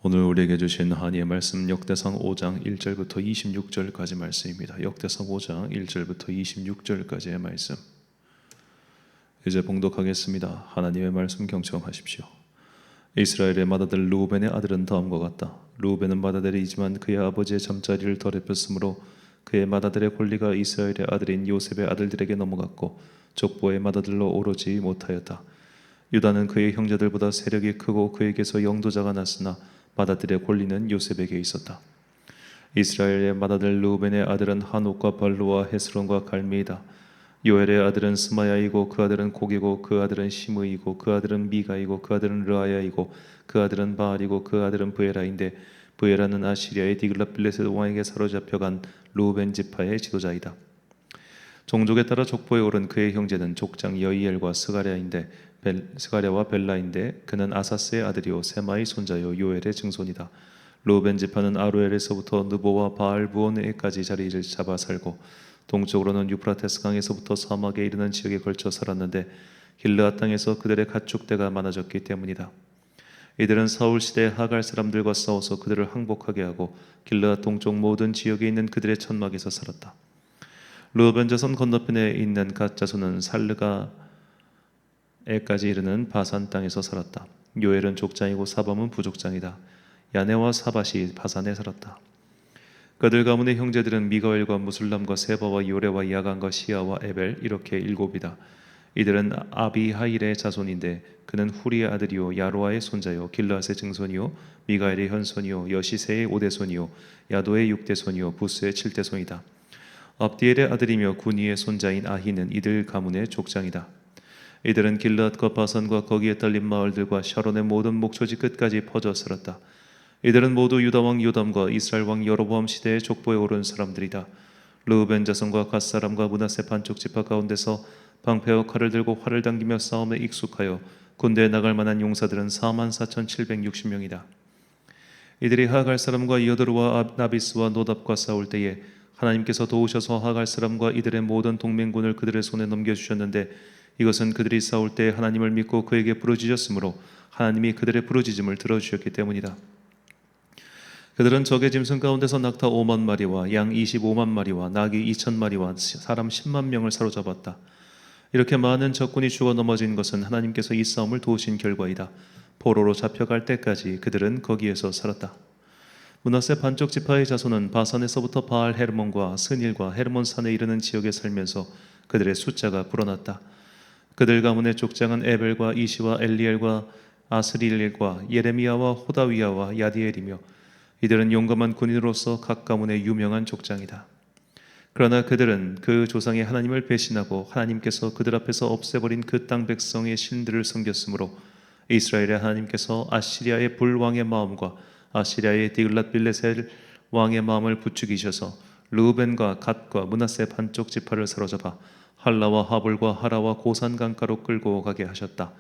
오늘 우리에게 주신 하나님의 말씀 역대상 5장 1절부터 26절까지 말씀입니다. 역대상 5장 1절부터 26절까지의 말씀. 이제 봉독하겠습니다. 하나님의 말씀 경청하십시오. 이스라엘의 맏아들 르우벤의 아들은 다음과 같다. 르우벤은 맏아들이지만 그의 아버지의 잠자리를 더럽혔으므로 그의 맏아들의 권리가 이스라엘의 아들인 요셉의 아들들에게 넘어갔고 족보의 맏아들로 오르지 못하였다. 유다는 그의 형제들보다 세력이 크고 그에게서 영도자가 났으나 맏아들의 권리는 요셉에게 있었다. 이스라엘의 맏아들 르우벤의 아들은 한옥과 발루와 헤스론과 갈미이다. 요엘의 아들은 스마야이고 그 아들은 고기고 그 아들은 시므이고 그 아들은 미가이고 그 아들은 르아야이고 그 아들은 바알이고 그 아들은 브에라인데 브에라는 아시리아의 디글랏빌레셋 왕에게 사로잡혀간 르우벤 지파의 지도자이다. 종족에 따라 족보에 오른 그의 형제는 족장 여이엘과 스가랴와 벨라인데 그는 아사스의 아들이요 세마의 손자요 요엘의 증손이다. 르우벤 지파는 아로엘에서부터 느보와 바알 부온에까지 자리를 잡아 살고 동쪽으로는 유프라테스 강에서부터 사막에 이르는 지역에 걸쳐 살았는데 길르앗 땅에서 그들의 가축대가 많아졌기 때문이다. 이들은 사울 시대의 하갈 사람들과 싸워서 그들을 항복하게 하고 길르앗 동쪽 모든 지역에 있는 그들의 천막에서 살았다. 르우벤 자손 건너편에 있는 갓 자손은 살르가에까지 이르는 바산 땅에서 살았다. 요엘은 족장이고 사밤은 부족장이다. 야네와 사밧이 바산에 살았다. 그들 가문의 형제들은 미가엘과 무술람과 세바와 요레와 야간과 시아와 에벨 이렇게 일곱이다. 이들은 아비하일의 자손인데 그는 후리의 아들이요 야로아의 손자요 길르앗의 증손이요 미가엘의 현손이요 여시세의 오대손이요 야도의 육대손이요 부스의 칠대손이다. 압디엘의 아들이며 구니의 손자인 아히는 이들 가문의 족장이다. 이들은 길르앗과 바산과 거기에 딸린 마을들과 샤론의 모든 목초지 끝까지 퍼져 살았다. 이들은 모두 유다 왕 요담과 이스라엘 왕 여로보암 시대의 족보에 오른 사람들이다. 르우벤 자손과 갓 사람과 므낫세 반쪽 지파 가운데서 방패와 칼을 들고 활을 당기며 싸움에 익숙하여 군대에 나갈 만한 용사들은 44,760명이다. 이들이 하갈 사람과 여드루와 나비스와 노답과 싸울 때에 하나님께서 도우셔서 하갈 사람과 이들의 모든 동맹군을 그들의 손에 넘겨주셨는데 이것은 그들이 싸울 때 하나님을 믿고 그에게 부르짖었으므로 하나님이 그들의 부르짖음을 들어주셨기 때문이다. 그들은 적의 짐승 가운데서 낙타 5만 마리와 양 25만 마리와 나귀 2천 마리와 사람 10만 명을 사로잡았다. 이렇게 많은 적군이 죽어 넘어진 것은 하나님께서 이 싸움을 도우신 결과이다. 포로로 잡혀갈 때까지 그들은 거기에서 살았다. 므낫세 반쪽 지파의 자손은 바산에서부터 바알 헤르몬과 스닐과 헤르몬 산에 이르는 지역에 살면서 그들의 숫자가 불어났다. 그들 가문의 족장은 에벨과 이시와 엘리엘과 아스리엘과 예레미야와 호다위야와 야디엘이며 이들은 용감한 군인으로서 각 가문의 유명한 족장이다. 그러나 그들은 그 조상의 하나님을 배신하고 하나님께서 그들 앞에서 없애버린 그 땅 백성의 신들을 섬겼으므로 이스라엘의 하나님께서 아시리아의 불왕의 마음과 아시리아의 디글랏빌레셀 왕의 마음을 부추기셔서 르우벤과 갓과 므낫세 반쪽 지파를 사로잡아 할라와 하볼과 하라와 고산 강가로 끌고 가게 하셨다.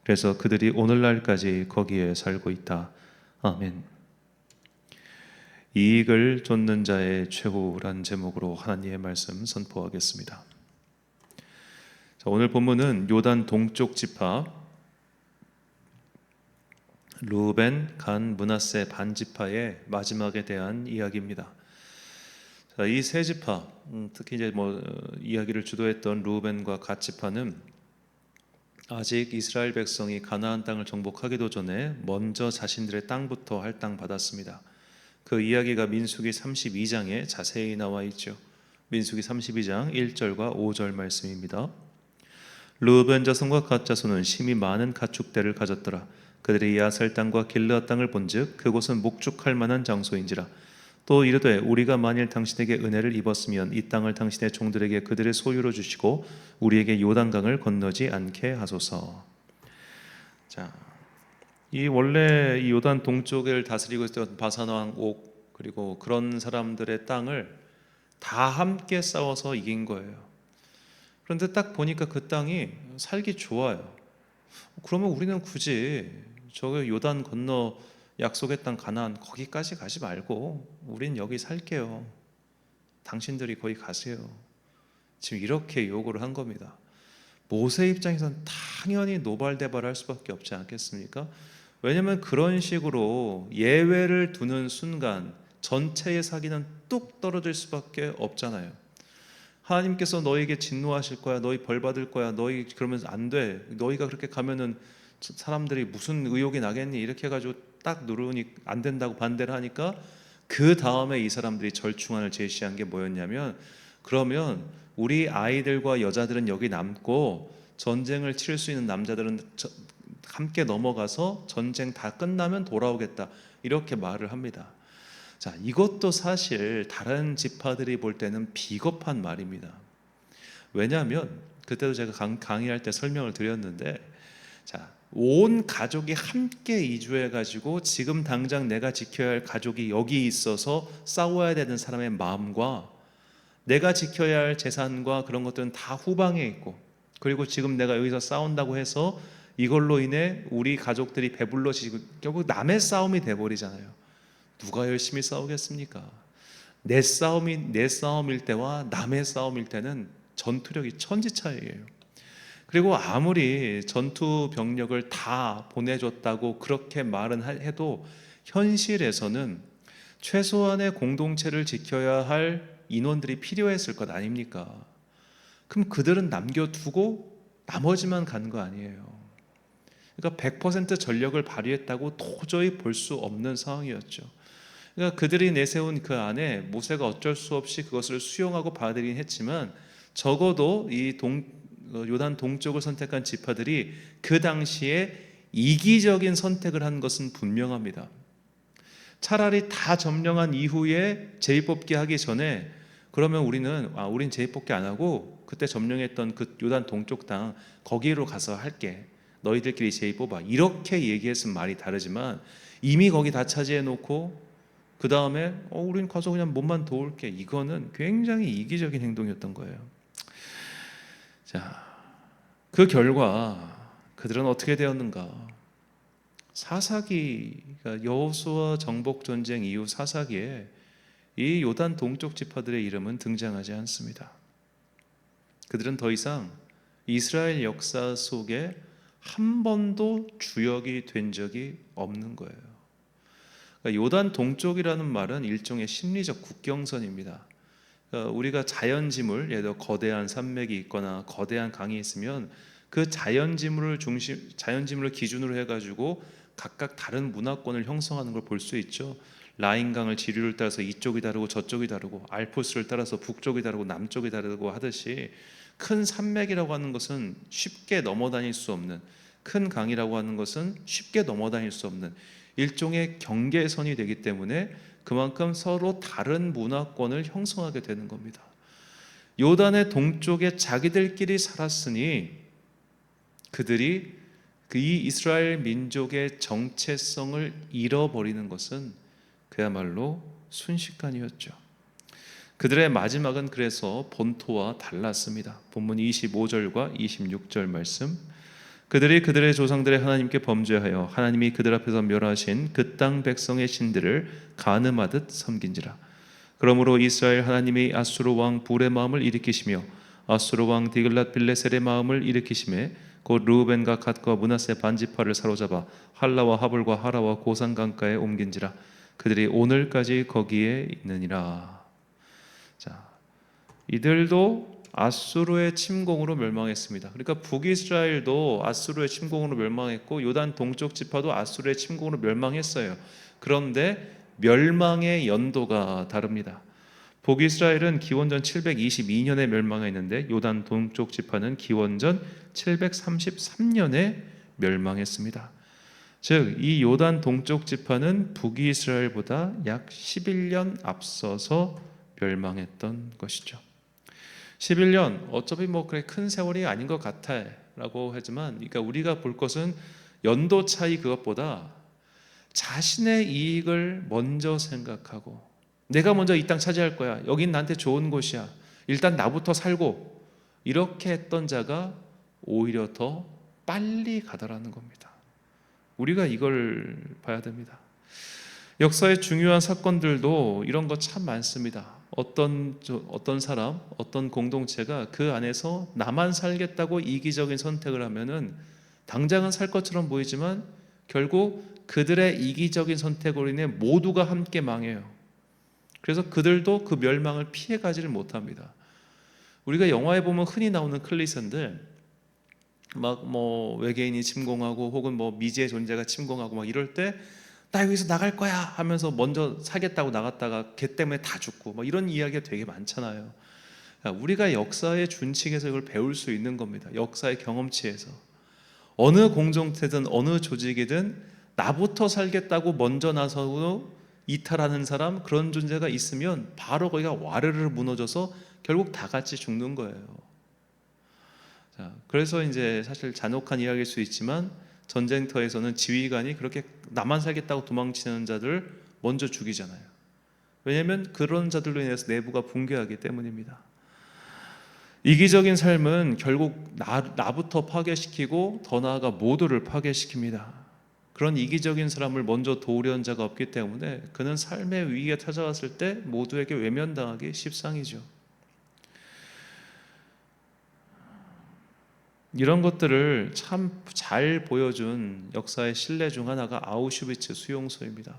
그래서 그들이 오늘날까지 거기에 살고 있다. 아멘. 이익을 좇는 자의 최후란 제목으로 하나님의 말씀 선포하겠습니다. 오늘 본문은 요단 동쪽 지파 르우벤, 간, 므낫세 반지파의 마지막에 대한 이야기입니다. 이 세 지파, 특히 이제 이야기를 주도했던 르우벤과 갓 지파는 아직 이스라엘 백성이 가나안 땅을 정복하기도 전에 먼저 자신들의 땅부터 할당받았습니다. 그 이야기가 민수기 32장에 자세히 나와 있죠. 민수기 32장 1절과 5절 말씀입니다. 르우벤 자손과 갓 자손은 심히 많은 가축대를 가졌더라. 그들이 야살 땅과 길르앗 땅을 본즉 그곳은 목축할 만한 장소인지라. 또 이르되 우리가 만일 당신에게 은혜를 입었으면 이 땅을 당신의 종들에게 그들의 소유로 주시고 우리에게 요단강을 건너지 않게 하소서. 자, 이 원래 이 요단 동쪽을 다스리고 있었던 바산 왕 옥 그리고 그런 사람들의 땅을 다 함께 싸워서 이긴 거예요. 그런데 딱 보니까 그 땅이 살기 좋아요. 그러면 우리는 굳이 저 요단 건너 약속의 땅 가나안 거기까지 가지 말고 우린 여기 살게요. 당신들이 거기 가세요. 지금 이렇게 요구를 한 겁니다. 모세 입장에서는 당연히 노발대발할 수밖에 없지 않겠습니까? 왜냐하면 그런 식으로 예외를 두는 순간 전체의 사기는 뚝 떨어질 수밖에 없잖아요. 하나님께서 너에게 진노하실 거야, 너희 벌 받을 거야, 너희 그러면서 안 돼, 너희가 그렇게 가면은 사람들이 무슨 의욕이 나겠니, 이렇게 해가지고 딱 누르니 안 된다고 반대를 하니까 그 다음에 이 사람들이 절충안을 제시한 게 뭐였냐면, 그러면 우리 아이들과 여자들은 여기 남고 전쟁을 치를 수 있는 남자들은 함께 넘어가서 전쟁 다 끝나면 돌아오겠다, 이렇게 말을 합니다. 자, 이것도 사실 다른 지파들이 볼 때는 비겁한 말입니다. 왜냐하면 그때도 제가 강의할 때 설명을 드렸는데, 자, 온 가족이 함께 이주해 가지고 지금 당장 내가 지켜야 할 가족이 여기 있어서 싸워야 되는 사람의 마음과 내가 지켜야 할 재산과 그런 것들은 다 후방에 있고, 그리고 지금 내가 여기서 싸운다고 해서 이걸로 인해 우리 가족들이 배불러지고 결국 남의 싸움이 돼버리잖아요. 누가 열심히 싸우겠습니까? 내 싸움일 때와 남의 싸움일 때는 전투력이 천지 차이예요. 그리고 아무리 전투 병력을 다 보내줬다고 그렇게 말은 해도 현실에서는 최소한의 공동체를 지켜야 할 인원들이 필요했을 것 아닙니까? 그럼 그들은 남겨두고 나머지만 간 거 아니에요. 그러니까 100% 전력을 발휘했다고 도저히 볼 수 없는 상황이었죠. 그러니까 그들이 내세운 그 안에 모세가 어쩔 수 없이 그것을 수용하고 받아들이긴 했지만, 적어도 이 요단 동쪽을 선택한 지파들이 그 당시에 이기적인 선택을 한 것은 분명합니다. 차라리 다 점령한 이후에 제비뽑기 하기 전에, 그러면 우린 제비뽑기 안 하고 그때 점령했던 그 요단 동쪽 땅 거기로 가서 할게, 너희들끼리 제비 뽑아, 이렇게 얘기했으면 말이 다르지만, 이미 거기 다 차지해 놓고 그 다음에 우린 가서 그냥 몸만 도울게, 이거는 굉장히 이기적인 행동이었던 거예요. 자, 그 결과 그들은 어떻게 되었는가? 사사기가 여호수아 정복 전쟁 이후 사사기에 이 요단 동쪽 지파들의 이름은 등장하지 않습니다. 그들은 더 이상 이스라엘 역사 속에 한 번도 주역이 된 적이 없는 거예요. 그러니까 요단 동쪽이라는 말은 일종의 심리적 국경선입니다. 그러니까 우리가 자연지물, 예를 들어 거대한 산맥이 있거나 거대한 강이 있으면 그 자연지물을 기준으로 해가지고 각각 다른 문화권을 형성하는 걸 볼 수 있죠. 라인강을 지류를 따라서 이쪽이 다르고 저쪽이 다르고, 알프스를 따라서 북쪽이 다르고 남쪽이 다르고 하듯이, 큰 산맥이라고 하는 것은 쉽게 넘어다닐 수 없는, 큰 강이라고 하는 것은 쉽게 넘어다닐 수 없는 일종의 경계선이 되기 때문에 그만큼 서로 다른 문화권을 형성하게 되는 겁니다. 요단의 동쪽에 자기들끼리 살았으니 그들이 이 이스라엘 민족의 정체성을 잃어버리는 것은 그야말로 순식간이었죠. 그들의 마지막은 그래서 본토와 달랐습니다. 본문 25절과 26절 말씀, 그들이 그들의 조상들의 하나님께 범죄하여 하나님이 그들 앞에서 멸하신 그 땅 백성의 신들을 간음하듯 섬긴지라. 그러므로 이스라엘 하나님이 아수르 왕 불의 마음을 일으키시며 아수르 왕 디글랏 빌레셀의 마음을 일으키심에 곧 르우벤과 갓과 므낫세 반지파를 사로잡아 할라와 하볼과 하라와 고산 강가에 옮긴지라. 그들이 오늘까지 거기에 있느니라. 자, 이들도 아수르의 침공으로 멸망했습니다. 그러니까 북이스라엘도 아수르의 침공으로 멸망했고 요단 동쪽 지파도 아수르의 침공으로 멸망했어요. 그런데 멸망의 연도가 다릅니다. 북이스라엘은 기원전 722년에 멸망했는데 요단 동쪽 지파는 기원전 733년에 멸망했습니다. 즉, 이 요단 동쪽 지파는 북이스라엘보다 약 11년 앞서서 멸망했던 것이죠. 11년, 어차피 그래 큰 세월이 아닌 것 같아 라고 하지만, 그러니까 우리가 볼 것은 연도 차이 그것보다 자신의 이익을 먼저 생각하고, 내가 먼저 이 땅 차지할 거야, 여긴 나한테 좋은 곳이야, 일단 나부터 살고, 이렇게 했던 자가 오히려 더 빨리 가더라는 겁니다. 우리가 이걸 봐야 됩니다. 역사의 중요한 사건들도 이런 거 참 많습니다. 어떤 사람, 어떤 공동체가 그 안에서 나만 살겠다고 이기적인 선택을 하면은 당장은 살 것처럼 보이지만 결국 그들의 이기적인 선택으로 인해 모두가 함께 망해요. 그래서 그들도 그 멸망을 피해가지를 못합니다. 우리가 영화에 보면 흔히 나오는 클리셰인데 막 뭐 외계인이 침공하고 혹은 뭐 미지의 존재가 침공하고 막 이럴 때 나 여기서 나갈 거야 하면서 먼저 살겠다고 나갔다가 걔 때문에 다 죽고 뭐 이런 이야기가 되게 많잖아요. 우리가 역사의 준칙에서 이걸 배울 수 있는 겁니다. 역사의 경험치에서 어느 공동체든 어느 조직이든 나부터 살겠다고 먼저 나서고 이탈하는 사람, 그런 존재가 있으면 바로 거기가 와르르 무너져서 결국 다 같이 죽는 거예요. 자, 그래서 이제 사실 잔혹한 이야기일 수 있지만 전쟁터에서는 지휘관이 그렇게 나만 살겠다고 도망치는 자들을 먼저 죽이잖아요. 왜냐하면 그런 자들로 인해서 내부가 붕괴하기 때문입니다. 이기적인 삶은 결국 나부터 파괴시키고 더 나아가 모두를 파괴시킵니다. 그런 이기적인 사람을 먼저 도우려는 자가 없기 때문에 그는 삶의 위기가 찾아왔을 때 모두에게 외면당하기 십상이죠. 이런 것들을 참 잘 보여준 역사의 신뢰 중 하나가 아우슈비츠 수용소입니다.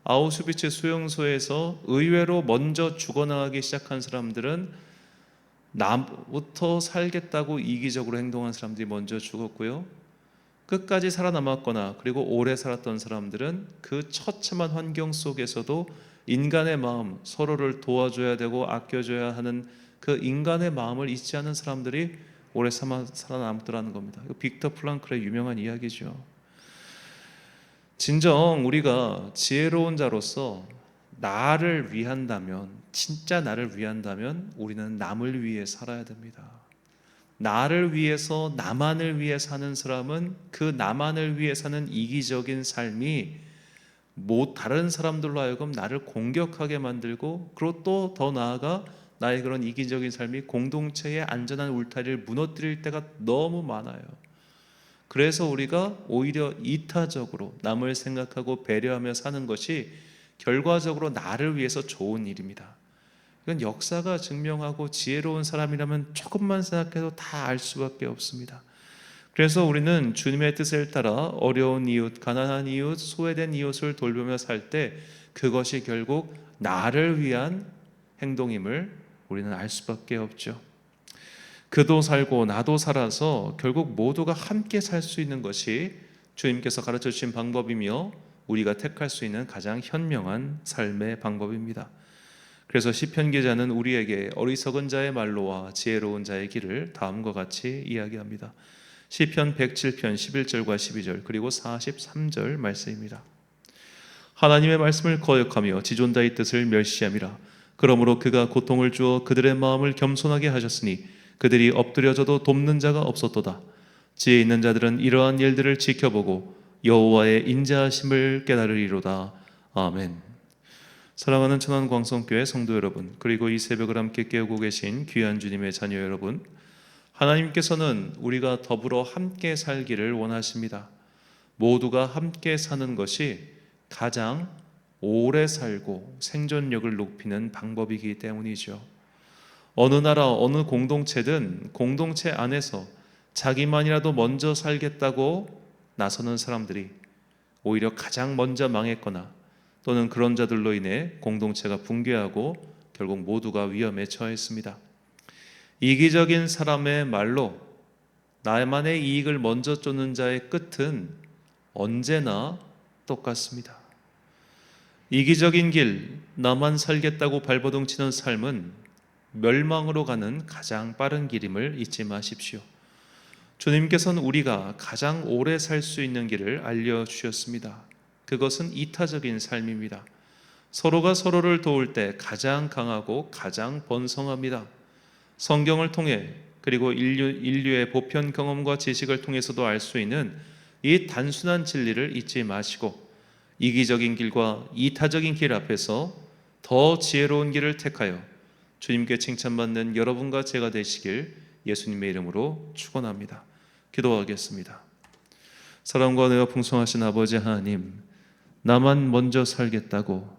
아우슈비츠 수용소에서 의외로 먼저 죽어나가기 시작한 사람들은 나부터 살겠다고 이기적으로 행동한 사람들이 먼저 죽었고요. 끝까지 살아남았거나 그리고 오래 살았던 사람들은 그 처참한 환경 속에서도 인간의 마음, 서로를 도와줘야 되고 아껴줘야 하는 그 인간의 마음을 잊지 않은 사람들이 오래 살아남더라는 겁니다. 빅터 프랑클의 유명한 이야기죠. 진정 우리가 지혜로운 자로서 나를 위한다면, 진짜 나를 위한다면 우리는 남을 위해 살아야 됩니다. 나를 위해서 나만을 위해 사는 사람은 그 나만을 위해 사는 이기적인 삶이 다른 사람들로 하여금 나를 공격하게 만들고, 그리고 또 더 나아가 나의 그런 이기적인 삶이 공동체의 안전한 울타리를 무너뜨릴 때가 너무 많아요. 그래서 우리가 오히려 이타적으로 남을 생각하고 배려하며 사는 것이 결과적으로 나를 위해서 좋은 일입니다. 이건 역사가 증명하고 지혜로운 사람이라면 조금만 생각해도 다 알 수밖에 없습니다. 그래서 우리는 주님의 뜻을 따라 어려운 이웃, 가난한 이웃, 소외된 이웃을 돌보며 살 때 그것이 결국 나를 위한 행동임을 우리는 알 수밖에 없죠. 그도 살고 나도 살아서 결국 모두가 함께 살 수 있는 것이 주님께서 가르쳐 주신 방법이며 우리가 택할 수 있는 가장 현명한 삶의 방법입니다. 그래서 시편 기자는 우리에게 어리석은 자의 말로와 지혜로운 자의 길을 다음과 같이 이야기합니다. 시편 107편 11절과 12절 그리고 43절 말씀입니다. 하나님의 말씀을 거역하며 지존자의 뜻을 멸시함이라. 그러므로 그가 고통을 주어 그들의 마음을 겸손하게 하셨으니 그들이 엎드려져도 돕는 자가 없었도다. 지혜 있는 자들은 이러한 일들을 지켜보고 여호와의 인자하심을 깨달으리로다. 아멘. 사랑하는 천안광성교회 성도 여러분, 그리고 이 새벽을 함께 깨우고 계신 귀한 주님의 자녀 여러분, 하나님께서는 우리가 더불어 함께 살기를 원하십니다. 모두가 함께 사는 것이 가장 오래 살고 생존력을 높이는 방법이기 때문이죠. 어느 나라, 어느 공동체든 공동체 안에서 자기만이라도 먼저 살겠다고 나서는 사람들이 오히려 가장 먼저 망했거나 또는 그런 자들로 인해 공동체가 붕괴하고 결국 모두가 위험에 처했습니다. 이기적인 사람의 말로 나만의 이익을 먼저 쫓는 자의 끝은 언제나 똑같습니다. 이기적인 길, 나만 살겠다고 발버둥치는 삶은 멸망으로 가는 가장 빠른 길임을 잊지 마십시오. 주님께서는 우리가 가장 오래 살 수 있는 길을 알려주셨습니다. 그것은 이타적인 삶입니다. 서로가 서로를 도울 때 가장 강하고 가장 번성합니다. 성경을 통해 그리고 인류의 보편 경험과 지식을 통해서도 알 수 있는 이 단순한 진리를 잊지 마시고 이기적인 길과 이타적인 길 앞에서 더 지혜로운 길을 택하여 주님께 칭찬받는 여러분과 제가 되시길 예수님의 이름으로 축원합니다. 기도하겠습니다. 사랑과 은혜가 풍성하신 아버지 하나님, 나만 먼저 살겠다고,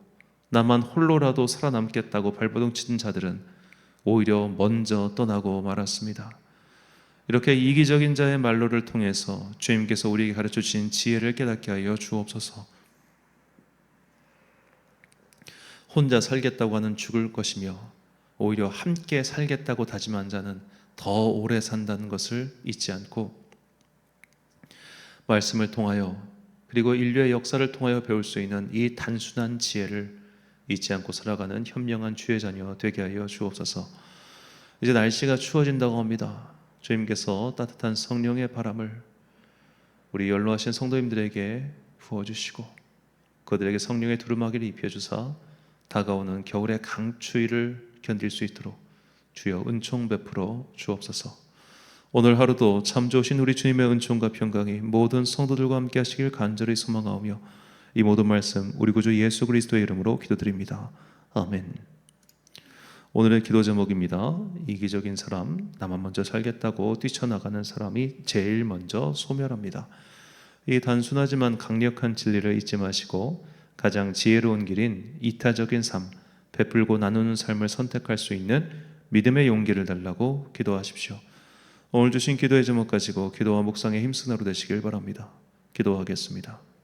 나만 홀로라도 살아남겠다고 발버둥치는 자들은 오히려 먼저 떠나고 말았습니다. 이렇게 이기적인 자의 말로를 통해서 주님께서 우리에게 가르쳐 주신 지혜를 깨닫게 하여 주옵소서. 혼자 살겠다고 하는 죽을 것이며 오히려 함께 살겠다고 다짐한 자는 더 오래 산다는 것을 잊지 않고 말씀을 통하여 그리고 인류의 역사를 통하여 배울 수 있는 이 단순한 지혜를 잊지 않고 살아가는 현명한 주의 자녀 되게 하여 주옵소서. 이제 날씨가 추워진다고 합니다. 주님께서 따뜻한 성령의 바람을 우리 연로하신 성도님들에게 부어주시고 그들에게 성령의 두루마기를 입혀주사 다가오는 겨울의 강추위를 견딜 수 있도록 주여 은총 베풀어 주옵소서. 오늘 하루도 참 좋으신 우리 주님의 은총과 평강이 모든 성도들과 함께 하시길 간절히 소망하오며 이 모든 말씀 우리 구주 예수 그리스도의 이름으로 기도드립니다. 아멘. 오늘의 기도 제목입니다. 이기적인 사람, 나만 먼저 살겠다고 뛰쳐나가는 사람이 제일 먼저 소멸합니다. 이 단순하지만 강력한 진리를 잊지 마시고 가장 지혜로운 길인 이타적인 삶, 베풀고 나누는 삶을 선택할 수 있는 믿음의 용기를 달라고 기도하십시오. 오늘 주신 기도의 제목 가지고 기도와 묵상에 힘쓰는 하루 되시길 바랍니다. 기도하겠습니다.